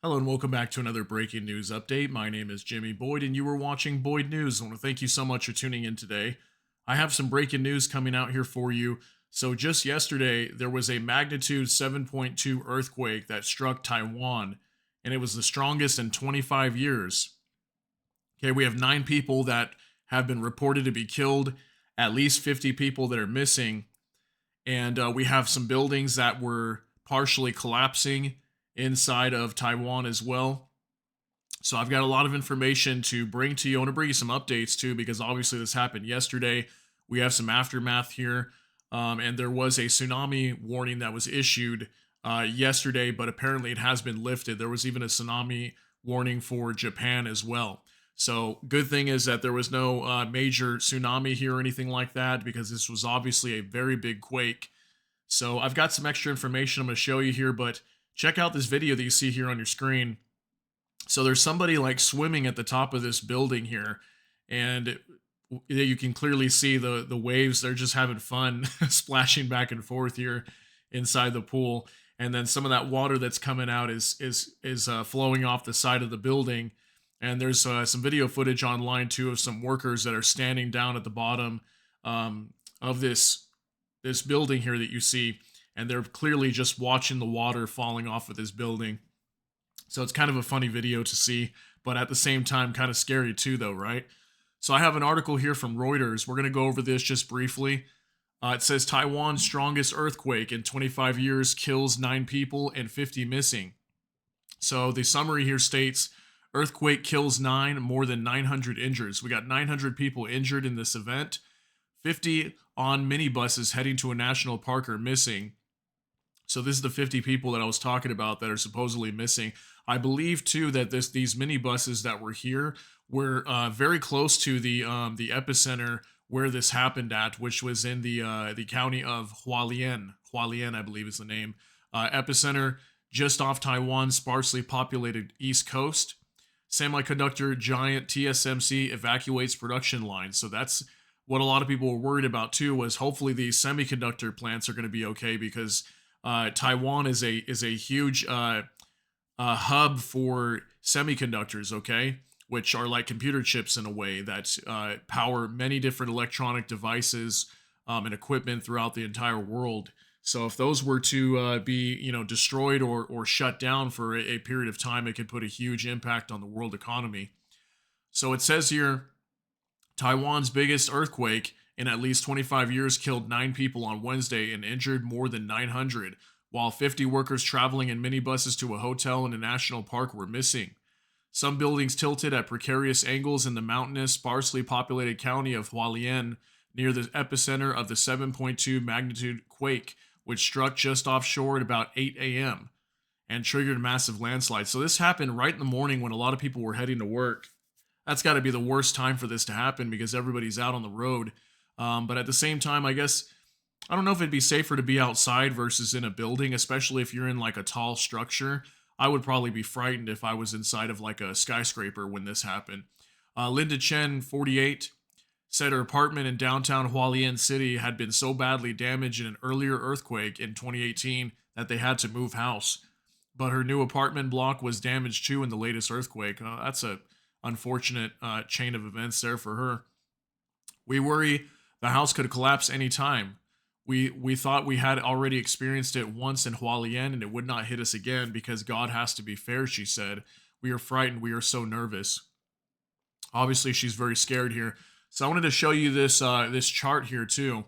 Hello and welcome back to another breaking news update. My name is Jimmy Boyd and you are watching Boyd News. I want to thank you so much for tuning in today. I have some breaking news coming out here for you. So just yesterday, there was a magnitude 7.2 earthquake that struck Taiwan, and it was the strongest in 25 years. Okay, we have 9 people that have been reported to be killed, at least 50 people that are missing, and we have some buildings that were partially collapsing inside of Taiwan as well. So I've got a lot of information to bring to you. I want to bring you some updates too, because obviously this happened yesterday. We have some aftermath here, and there was a tsunami warning that was issued yesterday, but apparently it has been lifted. There was even a tsunami warning for Japan as well. So good thing is that there was no major tsunami here or anything like that, because this was obviously a very big quake. So I've got some extra information I'm going to show you here, but check out this video that you see here on your screen. So there's somebody like swimming at the top of this building here, and you can clearly see the waves. They're just having fun splashing back and forth here inside the pool. And then some of that water that's coming out is flowing off the side of the building. And there's some video footage online too of some workers that are standing down at the bottom of this building here that you see, and they're clearly just watching the water falling off of this building. So it's kind of a funny video to see, but at the same time kind of scary too though, right? So I have an article here from Reuters. We're going to go over this just briefly. It says Taiwan's strongest earthquake in 25 years kills 9 people and 50 missing. So the summary here states earthquake kills 9, more than 900 injured. So we got 900 people injured in this event. 50 on minibuses heading to a national park are missing. So this is the 50 people that I was talking about that are supposedly missing. I believe too that these minibuses that were here were very close to the epicenter where this happened at, which was in the county of Hualien. Hualien, I believe, is the name. Epicenter just off Taiwan's sparsely populated east coast. Semiconductor giant TSMC evacuates production lines. So that's what a lot of people were worried about too. Was hopefully these semiconductor plants are going to be okay, because Taiwan is a huge hub for semiconductors, okay, which are like computer chips in a way that power many different electronic devices and equipment throughout the entire world. So if those were to be, destroyed or shut down for a period of time, it could put a huge impact on the world economy. So it says here, Taiwan's biggest earthquake in at least 25 years killed 9 people on Wednesday and injured more than 900, while 50 workers traveling in minibuses to a hotel in a national park were missing. Some buildings tilted at precarious angles in the mountainous, sparsely populated county of Hualien, near the epicenter of the 7.2 magnitude quake, which struck just offshore at about 8 a.m. and triggered a massive landslide. So this happened right in the morning when a lot of people were heading to work. That's got to be the worst time for this to happen, because everybody's out on the road. But at the same time, I guess, I don't know if it'd be safer to be outside versus in a building, especially if you're in like a tall structure. I would probably be frightened if I was inside of like a skyscraper when this happened. Linda Chen, 48, said her apartment in downtown Hualien City had been so badly damaged in an earlier earthquake in 2018 that they had to move house. But her new apartment block was damaged too in the latest earthquake. That's a unfortunate chain of events there for her. We worry the house could collapse any time. We thought we had already experienced it once in Hualien and it would not hit us again, because God has to be fair, she said. We are frightened. We are so nervous. Obviously, she's very scared here. So I wanted to show you this this chart here too.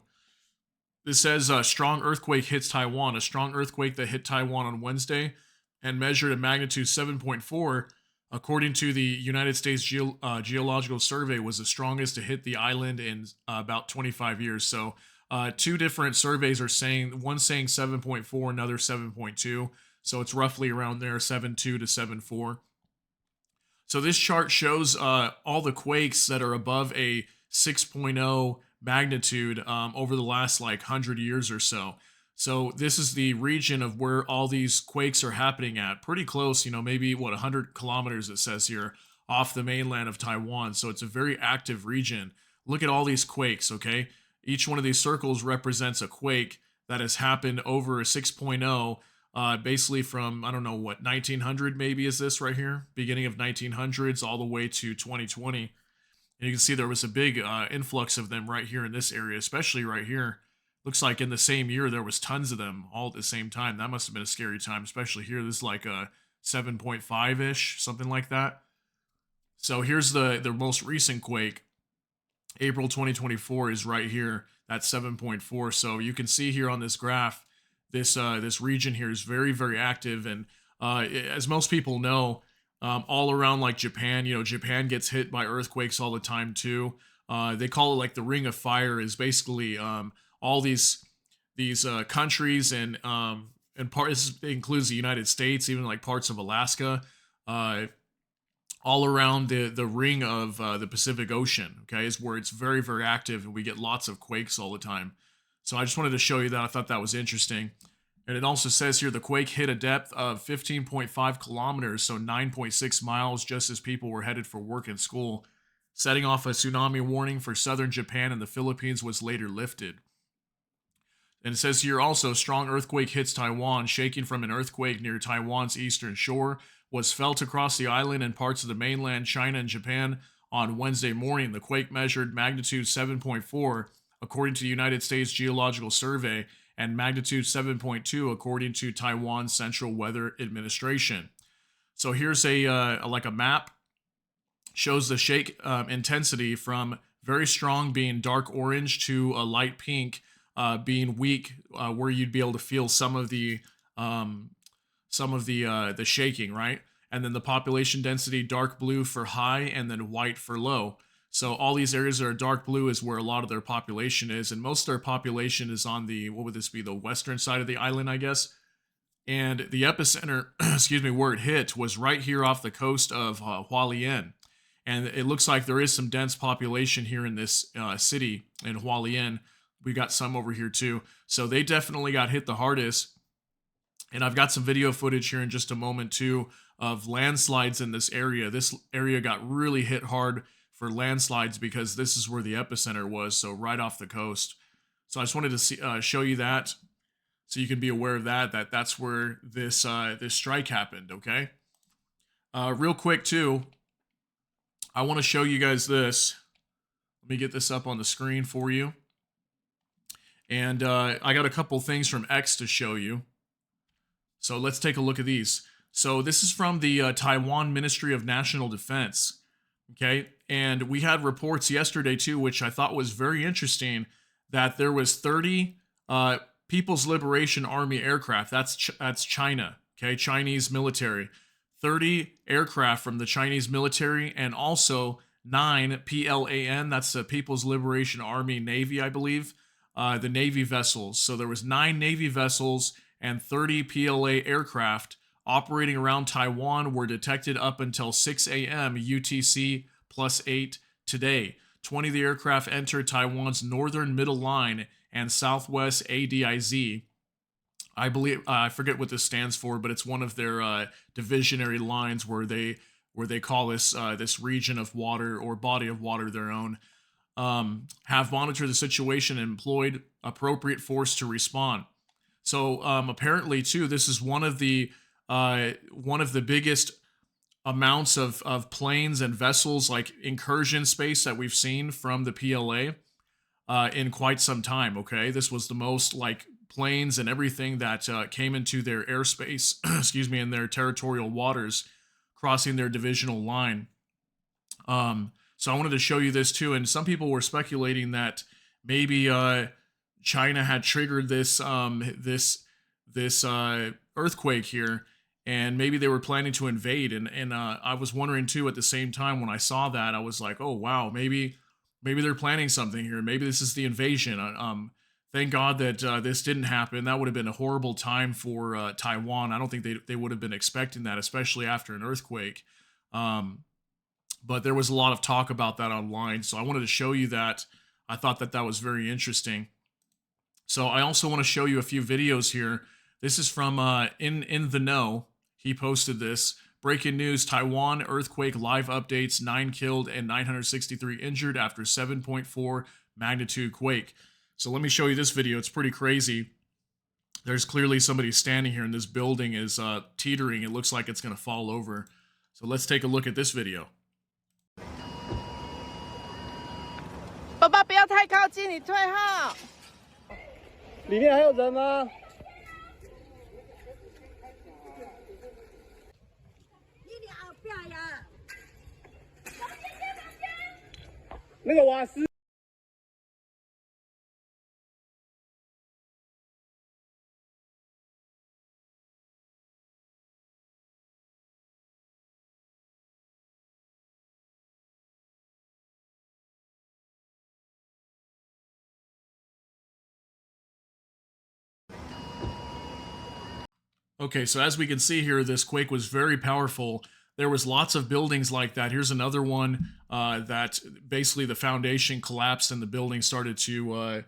This says strong earthquake hits Taiwan. A strong earthquake that hit Taiwan on Wednesday and measured a magnitude 7.4, according to the United States Geological Survey, was the strongest to hit the island in about 25 years. So 2 different surveys are saying, one saying 7.4, another 7.2. So it's roughly around there, 7.2 to 7.4. So this chart shows all the quakes that are above a 6.0 magnitude over the last like 100 years or so. So this is the region of where all these quakes are happening at. Pretty close, maybe 100 kilometers it says here off the mainland of Taiwan. So it's a very active region. Look at all these quakes, okay? Each one of these circles represents a quake that has happened over a 6.0 basically from, I don't know what, 1900 maybe is this right here, beginning of 1900s all the way to 2020. And you can see there was a big influx of them right here in this area, especially right here. Looks like in the same year there was tons of them all at the same time. That must have been a scary time, especially here. This is like a 7.5-ish, something like that. So here's the most recent quake. April 2024 is right here. That's 7.4. So you can see here on this graph, this region here is very, very active. And as most people know, all around like Japan, Japan gets hit by earthquakes all the time too. They call it like the Ring of Fire. Is basically all these countries and parts. It includes the United States, even like parts of Alaska. All around the ring of the Pacific Ocean, okay, is where it's very, very active, and we get lots of quakes all the time. So I just wanted to show you that. I thought that was interesting. And it also says here the quake hit a depth of 15.5 kilometers, so 9.6 miles, just as people were headed for work and school. Setting off a tsunami warning for southern Japan and the Philippines was later lifted. And it says here also, strong earthquake hits Taiwan, shaking from an earthquake near Taiwan's eastern shore was felt across the island and parts of the mainland China and Japan on Wednesday morning. The quake measured magnitude 7.4 according to the United States Geological Survey and magnitude 7.2 according to Taiwan's Central Weather Administration. So here's like a map, shows the shake intensity from very strong being dark orange to a light pink being weak, where you'd be able to feel some of the shaking, right? And then the population density, dark blue for high and then white for low. So all these areas that are dark blue is where a lot of their population is, and most of their population is on the, what would this be, the western side of the island, I guess. And the epicenter, excuse me, where it hit was right here off the coast of Hualien. And it looks like there is some dense population here in this city in Hualien. We got some over here too. So they definitely got hit the hardest. And I've got some video footage here in just a moment too of landslides in this area. This area got really hit hard for landslides because this is where the epicenter was, so right off the coast. So I just wanted to show you that so you can be aware of that's where this strike happened, okay? Real quick too, I want to show you guys this. Let me get this up on the screen for you. And I got a couple things from X to show you. So let's take a look at these. So this is from the Taiwan Ministry of National Defense. Okay, and we had reports yesterday too, which I thought was very interesting, that there was 30 People's Liberation Army aircraft. That's China. Okay, Chinese military. 30 aircraft from the Chinese military, and also 9 PLAN. That's the People's Liberation Army Navy, I believe. The Navy vessels. So there was 9 Navy vessels and 30 PLA aircraft operating around Taiwan were detected up until 6 a.m. UTC +8 today. 20 of the aircraft entered Taiwan's northern middle line and southwest ADIZ. I believe, I forget what this stands for, but it's one of their divisionary lines where they call this region of water or body of water their own. Have monitored the situation and employed appropriate force to respond. So apparently, too, this is one of the biggest amounts of planes and vessels, like incursion space, that we've seen from the PLA in quite some time. Okay, this was the most like planes and everything that came into their airspace, excuse me, in their territorial waters, crossing their divisional line. So I wanted to show you this too, and some people were speculating that maybe China had triggered this earthquake here, and maybe they were planning to invade. And I was wondering too at the same time when I saw that, I was like, oh wow, maybe they're planning something here. Maybe this is the invasion. Thank God that this didn't happen. That would have been a horrible time for Taiwan. I don't think they would have been expecting that, especially after an earthquake. But there was a lot of talk about that online, so I wanted to show you that. I thought that was very interesting. So I also want to show you a few videos here. This is from In the Know. He posted this. Breaking news, Taiwan earthquake live updates, 9 killed and 963 injured after 7.4 magnitude quake. So let me show you this video. It's pretty crazy. There's clearly somebody standing here, and this building is teetering. It looks like it's going to fall over. So let's take a look at this video. 爸爸，不要太靠近，你退后。里面还有人吗？那个瓦斯。Okay, so as we can see here, this quake was very powerful. There was lots of buildings like that. Here's another one that basically the foundation collapsed and the building started to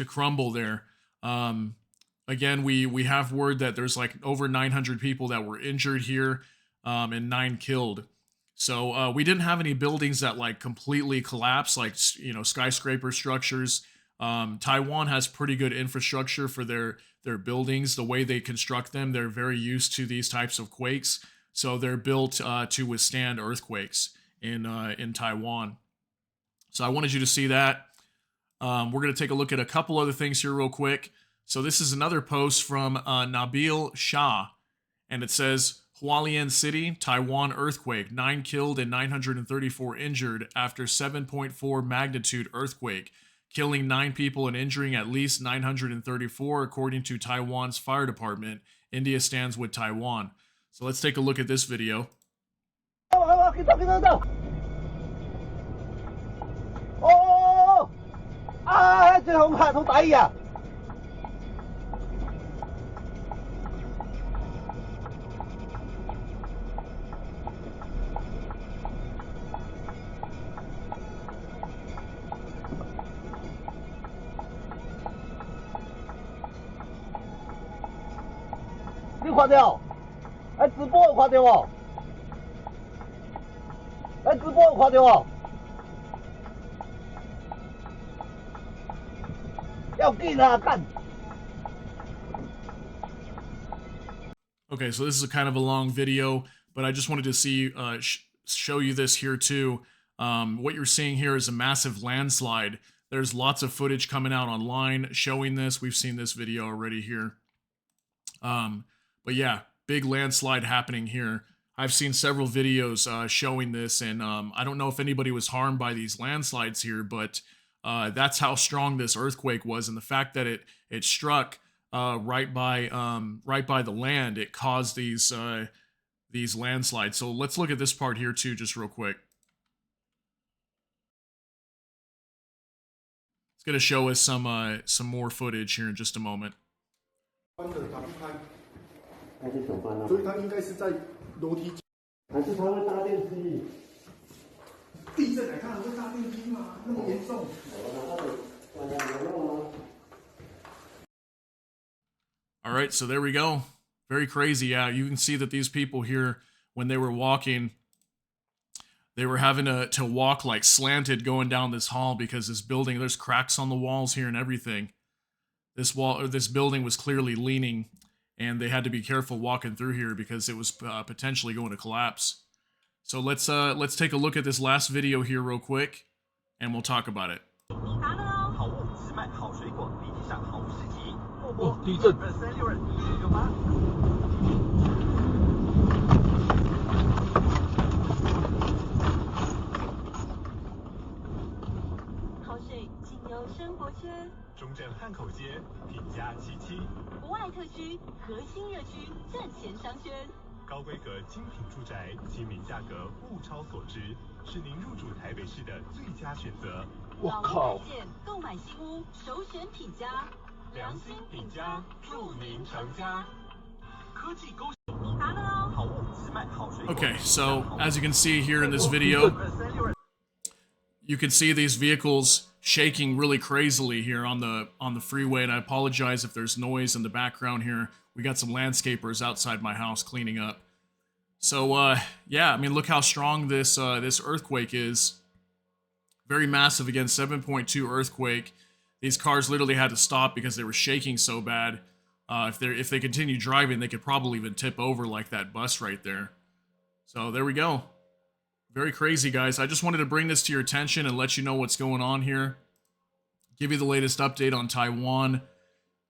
crumble there. Again, we have word that there's like over 900 people that were injured here and 9 killed. So we didn't have any buildings that like completely collapsed, like, you know, skyscraper structures. Taiwan has pretty good infrastructure for their buildings. The way they construct them, they're very used to these types of quakes. So they're built to withstand earthquakes in Taiwan. So I wanted you to see that. We're going to take a look at a couple other things here real quick. So this is another post from Nabil Shah, and it says, Hualien City, Taiwan earthquake, 9 killed and 934 injured after 7.4 magnitude earthquake, killing 9 people and injuring at least 934 according to Taiwan's fire department. India stands with Taiwan. So let's take a look at this video. Oh! Ah, 这红海从打呀！ 你看到？哎，直播有看到无？哎，直播有看到无？要紧啊，干！ Okay, so this is a kind of a long video, but I just wanted to see show you this here too. What you're seeing here is a massive landslide. There's lots of footage coming out online showing this. We've seen this video already here. But yeah, big landslide happening here. I've seen several videos showing this, and I don't know if anybody was harmed by these landslides here, but that's how strong this earthquake was, and the fact that it struck right by the land, it caused these landslides. So let's look at this part here too, just real quick. It's gonna show us some more footage here in just a moment. 所以他应该是在楼梯，还是他会搭电梯？地震来看会搭电梯吗？那么严重？ All right, so there we go. Very crazy. Yeah, you can see that these people here, when they were walking, they were having to walk like slanted going down this hall because this building, there's cracks on the walls here and everything. This building was clearly leaning, and they had to be careful walking through here because it was potentially going to collapse. So let's take a look at this last video here real quick, and we'll talk about it. 哦，地震！好水仅有生活圈，中正汉口街品家77，国外特区核心热区站前商圈，高规格精品住宅，亲民价格，物超所值，是您入住台北市的最佳选择。我靠！购买新屋首选品家。 良心品家，祝您成家。科技勾。 Okay, so as you can see here in this video, you can see these vehicles shaking really crazily here on the freeway, and I apologize if there's noise in the background here. We got some landscapers outside my house cleaning up. So yeah, I mean, look how strong this earthquake is. Very massive, again, 7.2 earthquake. These cars literally had to stop because they were shaking so bad. If they continue driving, they could probably even tip over like that bus right there. So there we go. Very crazy, guys. I just wanted to bring this to your attention and let you know what's going on here. Give you the latest update on Taiwan.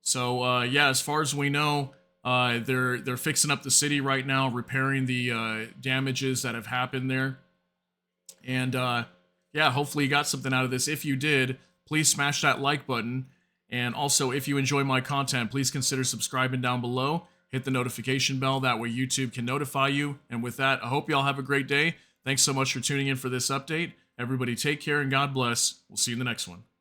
So yeah, as far as we know, they're fixing up the city right now, repairing the damages that have happened there. And yeah, hopefully you got something out of this. If you did, please smash that like button. And also, if you enjoy my content, please consider subscribing down below. Hit the notification bell. That way YouTube can notify you. And with that, I hope you all have a great day. Thanks so much for tuning in for this update. Everybody take care and God bless. We'll see you in the next one.